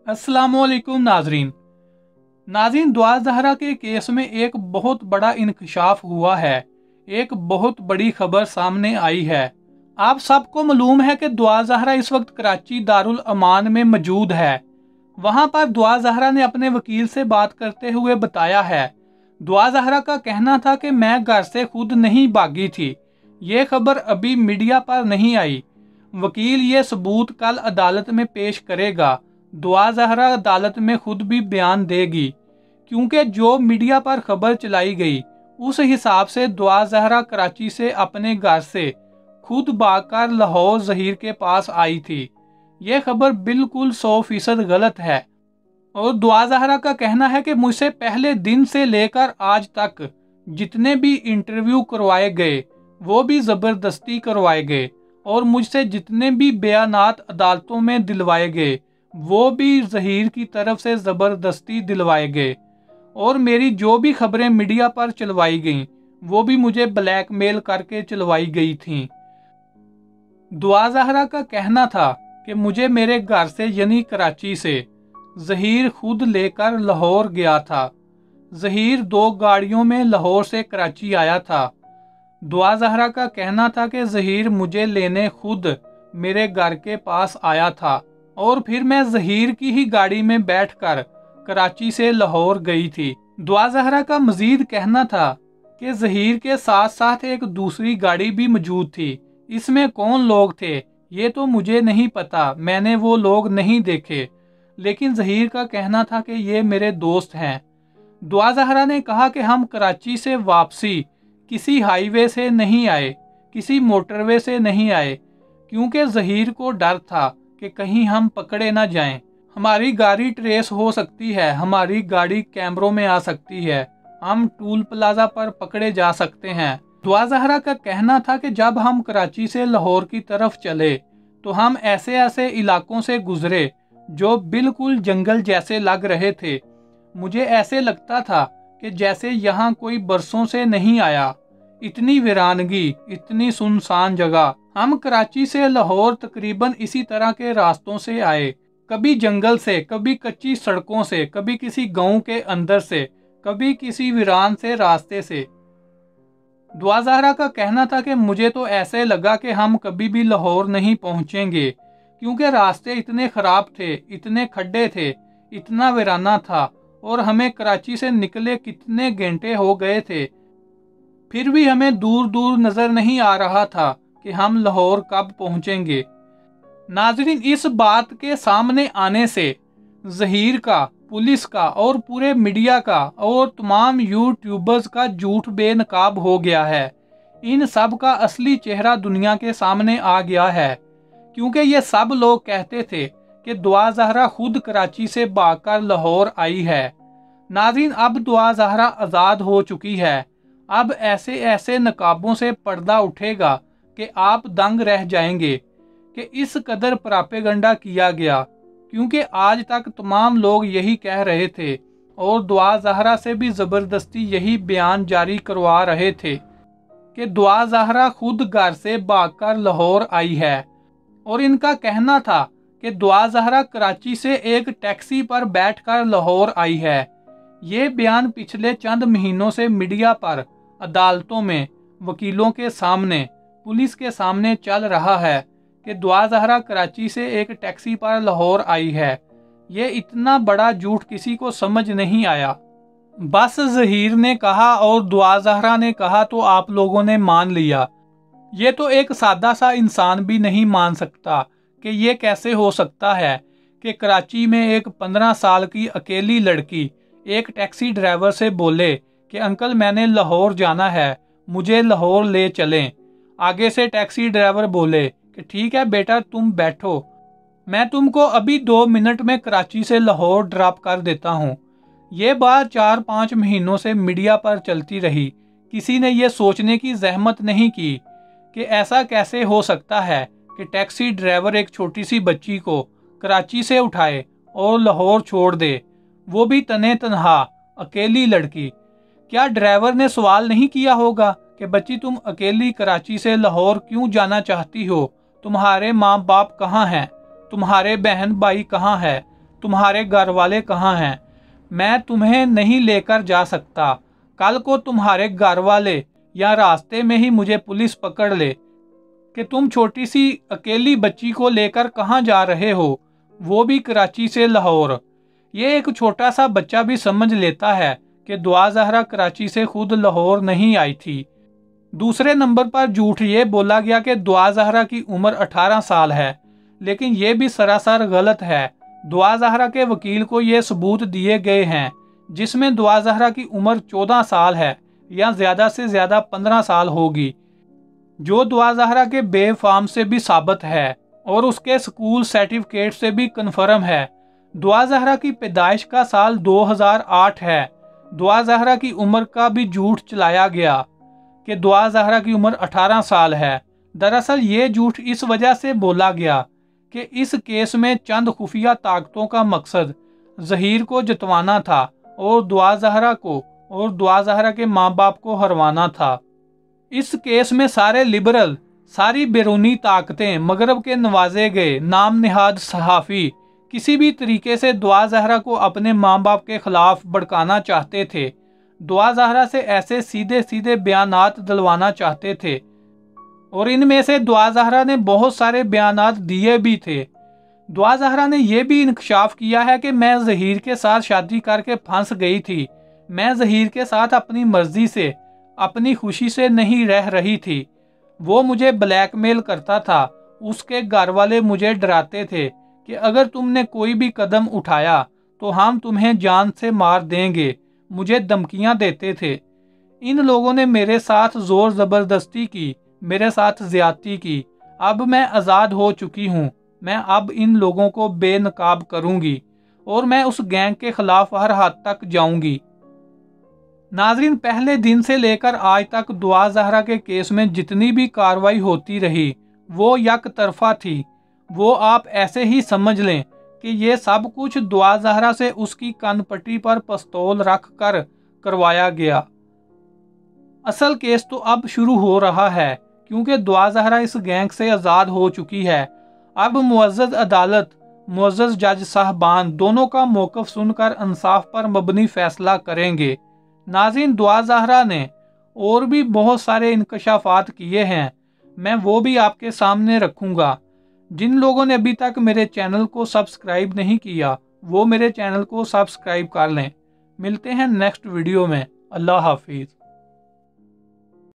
अस्सलामुअलैकुम नाजरीन दुआ ज़हरा के केस में एक बहुत बड़ा इंकशाफ हुआ है। एक बहुत बड़ी खबर सामने आई है। आप सबको मालूम है कि दुआ ज़हरा इस वक्त कराची दारुल अमान में मौजूद है। वहां पर दुआ ज़हरा ने अपने वकील से बात करते हुए बताया है। दुआ ज़हरा का कहना था कि मैं घर से खुद नहीं भागी थी। ये खबर अभी मीडिया पर नहीं आई। वकील ये सबूत कल अदालत में पेश करेगा। दुआ ज़हरा अदालत में खुद भी बयान देगी, क्योंकि जो मीडिया पर खबर चलाई गई उस हिसाब से दुआ ज़हरा कराची से अपने घर से खुद भागकर लाहौर ज़हीर के पास आई थी। ये खबर बिल्कुल 100% गलत है। और दुआ ज़हरा का कहना है कि मुझसे पहले दिन से लेकर आज तक जितने भी इंटरव्यू करवाए गए वो भी ज़बरदस्ती करवाए गए, और मुझसे जितने भी बयानात अदालतों में दिलवाए गए वो भी ज़हीर की तरफ से ज़बरदस्ती दिलवाए गए, और मेरी जो भी खबरें मीडिया पर चलवाई गईं वो भी मुझे ब्लैकमेल करके चलवाई गई थीं। दुआ ज़हरा का कहना था कि मुझे मेरे घर से यानी कराची से ज़हीर खुद लेकर लाहौर गया था। ज़हीर 2 गाड़ियों में लाहौर से कराची आया था। दुआ ज़हरा का कहना था कि ज़हीर मुझे लेने खुद मेरे घर के पास आया था, और फिर मैं ज़हीर की ही गाड़ी में बैठकर कराची से लाहौर गई थी। दुआ ज़हरा का मजीद कहना था कि ज़हीर के साथ साथ एक दूसरी गाड़ी भी मौजूद थी। इसमें कौन लोग थे ये तो मुझे नहीं पता, मैंने वो लोग नहीं देखे, लेकिन ज़हीर का कहना था कि ये मेरे दोस्त हैं। दुआ ज़हरा ने कहा कि हम कराची से वापसी किसी हाईवे से नहीं आए, किसी मोटरवे से नहीं आए, क्योंकि ज़हीर को डर था कि कहीं हम पकड़े ना जाएं। हमारी गाड़ी ट्रेस हो सकती है, हमारी गाड़ी कैमरों में आ सकती है, हम टूल प्लाजा पर पकड़े जा सकते हैं। दुआ ज़हरा का कहना था कि जब हम कराची से लाहौर की तरफ चले तो हम ऐसे ऐसे इलाकों से गुजरे जो बिल्कुल जंगल जैसे लग रहे थे। मुझे ऐसे लगता था कि जैसे यहाँ कोई बरसों से नहीं आया। इतनी वीरानगी, इतनी सुनसान जगह। हम कराची से लाहौर तकरीबन इसी तरह के रास्तों से आए, कभी जंगल से, कभी कच्ची सड़कों से, कभी किसी गांव के अंदर से, कभी किसी वीरान से रास्ते से। दुआ ज़हरा का कहना था कि मुझे तो ऐसे लगा कि हम कभी भी लाहौर नहीं पहुंचेंगे, क्योंकि रास्ते इतने ख़राब थे, इतने खड्डे थे, इतना वीराना था, और हमें कराची से निकले कितने घंटे हो गए थे, फिर भी हमें दूर दूर नज़र नहीं आ रहा था कि हम लाहौर कब पहुंचेंगे। नाजरीन, इस बात के सामने आने से ज़हीर का, पुलिस का और पूरे मीडिया का और तमाम यूट्यूबर्स का झूठ बेनकाब हो गया है। इन सब का असली चेहरा दुनिया के सामने आ गया है, क्योंकि ये सब लोग कहते थे कि दुआ ज़हरा खुद कराची से भागकर लाहौर आई है। नाज़रीन, अब दुआ ज़हरा आज़ाद हो चुकी है। अब ऐसे ऐसे नकाबों से पर्दा उठेगा कि आप दंग रह जाएंगे कि इस कदर प्रोपेगेंडा किया गया, क्योंकि आज तक तमाम लोग यही कह रहे थे और दुआ ज़हरा से भी ज़बरदस्ती यही बयान जारी करवा रहे थे कि दुआ ज़हरा खुद घर से भागकर लाहौर आई है। और इनका कहना था कि दुआ ज़हरा कराची से एक टैक्सी पर बैठकर लाहौर आई है। ये बयान पिछले चंद महीनों से मीडिया पर, अदालतों में, वकीलों के सामने, पुलिस के सामने चल रहा है कि दुआ ज़हरा कराची से एक टैक्सी पर लाहौर आई है। ये इतना बड़ा झूठ किसी को समझ नहीं आया। बस ज़हीर ने कहा और दुआ ज़हरा ने कहा तो आप लोगों ने मान लिया। ये तो एक सादा सा इंसान भी नहीं मान सकता कि ये कैसे हो सकता है कि कराची में एक 15 साल की अकेली लड़की एक टैक्सी ड्राइवर से बोले कि अंकल मैंने लाहौर जाना है, मुझे लाहौर ले चलें। आगे से टैक्सी ड्राइवर बोले कि ठीक है बेटा तुम बैठो, मैं तुमको अभी 2 मिनट में कराची से लाहौर ड्रॉप कर देता हूँ। ये बात 4-5 महीनों से मीडिया पर चलती रही। किसी ने ये सोचने की जहमत नहीं की कि ऐसा कैसे हो सकता है कि टैक्सी ड्राइवर एक छोटी सी बच्ची को कराची से उठाए और लाहौर छोड़ दे, वो भी तने तनहा, अकेली लड़की। क्या ड्राइवर ने सवाल नहीं किया होगा कि बच्ची तुम अकेली कराची से लाहौर क्यों जाना चाहती हो? तुम्हारे माँ बाप कहाँ हैं? तुम्हारे बहन भाई कहाँ हैं? तुम्हारे घर वाले कहाँ हैं? मैं तुम्हें नहीं लेकर जा सकता। कल को तुम्हारे घर वाले या रास्ते में ही मुझे पुलिस पकड़ ले कि तुम छोटी सी अकेली बच्ची को लेकर कहाँ जा रहे हो, वो भी कराची से लाहौर। ये एक छोटा सा बच्चा भी समझ लेता है कि दुआ ज़हरा कराची से खुद लाहौर नहीं आई थी। दूसरे नंबर पर झूठ ये बोला गया कि दुआ ज़हरा की उम्र 18 साल है, लेकिन ये भी सरासर गलत है। दुआ ज़हरा के वकील को ये सबूत दिए गए हैं जिसमें दुआ ज़हरा की उम्र 14 साल है या ज़्यादा से ज़्यादा 15 साल होगी, जो दुआ ज़हरा के बे फार्म से भी साबित है और उसके स्कूल सर्टिफिकेट से भी कन्फर्म है। दुआ ज़हरा की पैदाइश का साल 2008 है। दुआ ज़हरा की उम्र का भी झूठ चलाया गया कि दुआ ज़हरा की उम्र 18 साल है। दरअसल ये झूठ इस वजह से बोला गया कि इस केस में चंद खुफिया ताकतों का मकसद ज़हीर को जितवाना था और दुआ ज़हरा को और दुआ ज़हरा के माँ बाप को हरवाना था। इस केस में सारे लिबरल, सारी बैरूनी ताकतें, मगरब के नवाजे गए नाम निहाद सहाफ़ी किसी भी तरीके से दुआ ज़हरा को अपने माँ बाप के खिलाफ भड़काना चाहते थे। दुआ ज़हरा से ऐसे सीधे सीधे बयानात दिलवाना चाहते थे और इनमें से दुआ ज़हरा ने बहुत सारे बयानात दिए भी थे। दुआ ज़हरा ने यह भी इंकशाफ किया है कि मैं ज़हीर के साथ शादी करके फंस गई थी। मैं ज़हीर के साथ अपनी मर्जी से, अपनी खुशी से नहीं रह रही थी। वो मुझे ब्लैकमेल करता था। उसके घर वाले मुझे डराते थे कि अगर तुमने कोई भी कदम उठाया तो हम तुम्हें जान से मार देंगे। मुझे धमकियां देते थे। इन लोगों ने मेरे साथ जोर ज़बरदस्ती की, मेरे साथ ज्यादती की। अब मैं आज़ाद हो चुकी हूँ। मैं अब इन लोगों को बेनकाब करूँगी और मैं उस गैंग के खिलाफ हर हद तक जाऊँगी। नाज़रीन, पहले दिन से लेकर आज तक दुआ ज़हरा के केस में जितनी भी कार्रवाई होती रही वो यक तरफा थी। वो आप ऐसे ही समझ लें कि ये सब कुछ दुआ ज़हरा से उसकी कनपट्टी पर पिस्तौल रख कर करवाया गया। असल केस तो अब शुरू हो रहा है क्योंकि दुआ ज़हरा इस गैंग से आज़ाद हो चुकी है। अब मुअज़्ज़ज़ अदालत, मुअज़्ज़ज़ जज साहबान दोनों का मौक़िफ़ सुनकर इंसाफ पर मबनी फैसला करेंगे। नाज़रीन, दुआ ज़हरा ने और भी बहुत सारे इंकशाफात किए हैं, मैं वो भी आपके सामने रखूँगा। जिन लोगों ने अभी तक मेरे चैनल को सब्सक्राइब नहीं किया वो मेरे चैनल को सब्सक्राइब कर लें। मिलते हैं नेक्स्ट वीडियो में। अल्लाह हाफिज़।